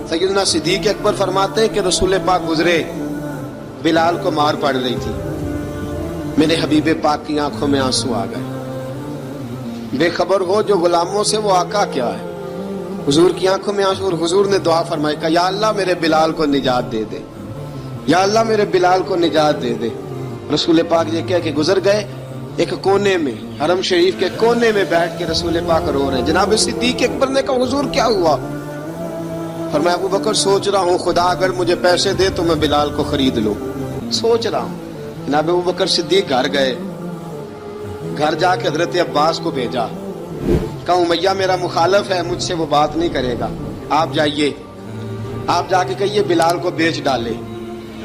सैयदना सिद्दीक अकबर फरमाते हैं कि रसूल पाक गुजरे, बिलाल को मार पड़ रही थी, मेरे हबीब पाक की आंखों में आंसू आ गए। बेखबर हो जो गुलामों से वो आका क्या है, हुजूर की आंखों में आंसू। और हुजूर ने दुआ फरमाई का या अल्लाह मेरे बिलाल को निजात दे दे, या अल्लाह मेरे बिलाल को निजात दे दे। रसूल पाक ये कह के गुजर गए। एक कोने में, हरम शरीफ के कोने में बैठ के रसूल पाक रो रहे हैं। जनाब सिद्दीक अकबर ने कहा हुजूर क्या हुआ? फरमाया अबू बकर सोच रहा हूँ खुदा अगर मुझे पैसे दे तो मैं बिलाल को खरीद लूं, सोच रहा हूँ। जनाब अबू बकर सिद्दीक घर गए, घर जाके हजरत अब्बास को भेजा, कहा उमैया मेरा मुखालिफ है, मुझसे वो बात नहीं करेगा, आप जाइए, आप जाके कहिए बिलाल को बेच डाले।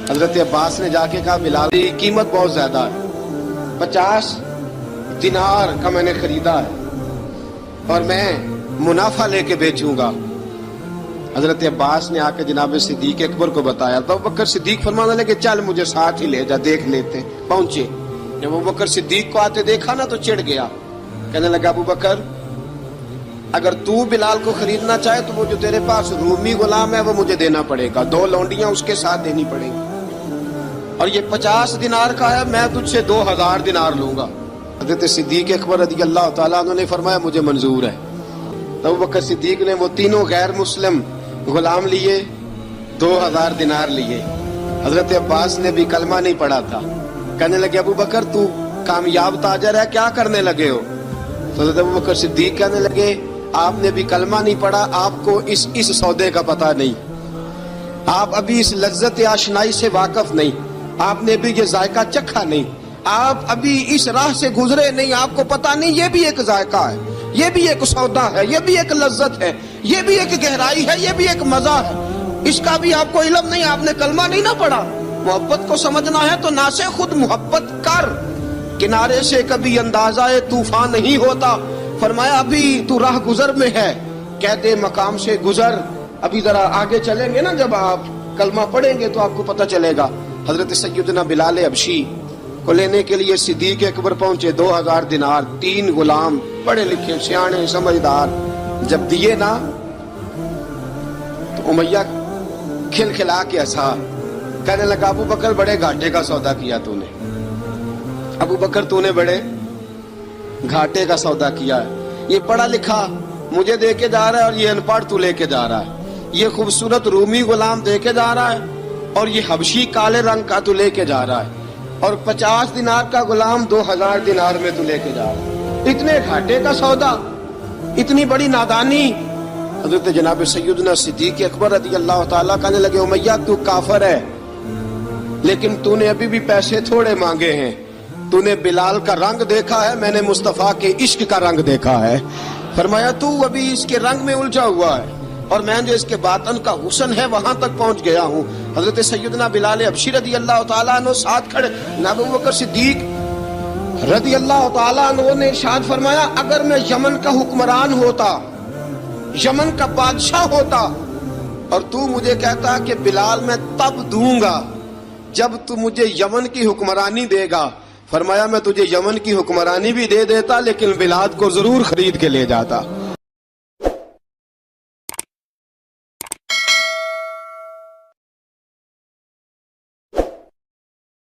हजरत अब्बास ने जाके कहा बिलाल की कीमत बहुत ज्यादा है, 50 दिनार का मैंने खरीदा है और मैं मुनाफा लेके बेचूंगा। हजरत अब्बास ने आके जनाब सिद्दीक अकबर को बताया तो अबू बकर सिद्दीक फरमाने लगे चल मुझे साथ ही ले जा, देख लेते। पहुंचे, जब अबू बकर सिद्दीक को आते देखा ना तो चिढ़ गया, कहने लगा अबू बकर अगर तू बिलाल को खरीदना चाहे तो वो जो तेरे पास रूमी गुलाम है वो मुझे देना पड़ेगा, 2 लौंडियां उसके साथ देनी पड़ेगी, और ये 50 दिनार का है, मैं तुझसे 2000 दिनार लूंगा। हजरत सिद्दीक अकबर रज़ी अल्लाह तआला अन्हु ने फरमाया मुझे मंजूर है। तो अबू बकर सिद्दीक ने वो तीनों गैर मुस्लिम गुलाम लिए, 2000 दिनार लिए। हजरत अब्बास ने भी कलमा नहीं पढ़ा था, कहने लगे अबू बकर तू कामयाब ताजर है, क्या करने लगे हो? तो हजरत अबू बकर सिद्दीक कहने लगे आपने भी कलमा नहीं पढ़ा, आपको इस सौदे का पता नहीं, आप अभी इस लज्जत आशनाई से वाकिफ नहीं, आपने भी ये जायका चखा नहीं, आप अभी इस राह से गुजरे नहीं, आपको पता नहीं ये भी एक जायका है, ये भी एक सौदा है, ये भी एक लज्जत है, ये भी एक गहराई है, ये भी एक मजा है, इसका भी आपको इल्म नहीं, आपने कलमा नहीं ना पढ़ा। मोहब्बत को समझना है तो ना से खुद मोहब्बत कर, किनारे से कभी अंदाजा तूफान नहीं होता। फरमाया अभी तू राह गुजर में है, कहते मकाम से गुजर, अभी जरा आगे चलेंगे ना, जब आप कलमा पढ़ेंगे तो आपको पता चलेगा। हजरत सैयदना बिलाल हबशी को लेने के लिए सिद्दीक अकबर पहुंचे, 2000 दिनार, 3 गुलाम पढ़े लिखे सियाने समझदार, जब दिए ना तो उमैया खिलखिला के हंसा, कहने लगा अबू बकर बड़े घाटे का सौदा किया तूने, अबू बकर तूने बड़े घाटे का सौदा किया है, ये पढ़ा लिखा मुझे दे के जा रहा है और ये अनपढ़ तू लेके जा रहा है, ये खूबसूरत रूमी गुलाम दे के जा रहा है और ये हबशी काले रंग का तू लेके जा रहा है, और 50 दिनार का गुलाम 2000 दिनार में तू लेके जा रहा है, इतने घाटे का सौदा, इतनी बड़ी नादानी। हजरत जनाब सैयदना सिद्दीक अकबर रज़ी अल्लाह तआला कहने लगे उमैया तू काफिर है, लेकिन तूने अभी भी पैसे थोड़े मांगे हैं, तूने बिलाल का रंग देखा है, मैंने मुस्तफा के इश्क का रंग देखा है। फरमाया तू अभी इसके रंग में उलझा हुआ है और मैं जो इसके बातन का हुस्न है वहां तक पहुंच गया हूँ। हजरत सैयदना बिलाल हबशी रज़ी अल्लाह तआला अन्हु साथ खड़े, अबू बकर सिद्दीक रज़ी अल्लाह तआला अन्हु ने इरशाद फरमाया अगर मैं यमन का हुक्मरान होता, यमन का बादशाह होता, और तू मुझे कहता कि बिलाल मैं तब दूंगा जब तू मुझे यमन की हुक्मरानी देगा, फरमाया मैं तुझे यमन की हुक्मरानी भी दे देता लेकिन बिलाल को जरूर खरीद के ले जाता।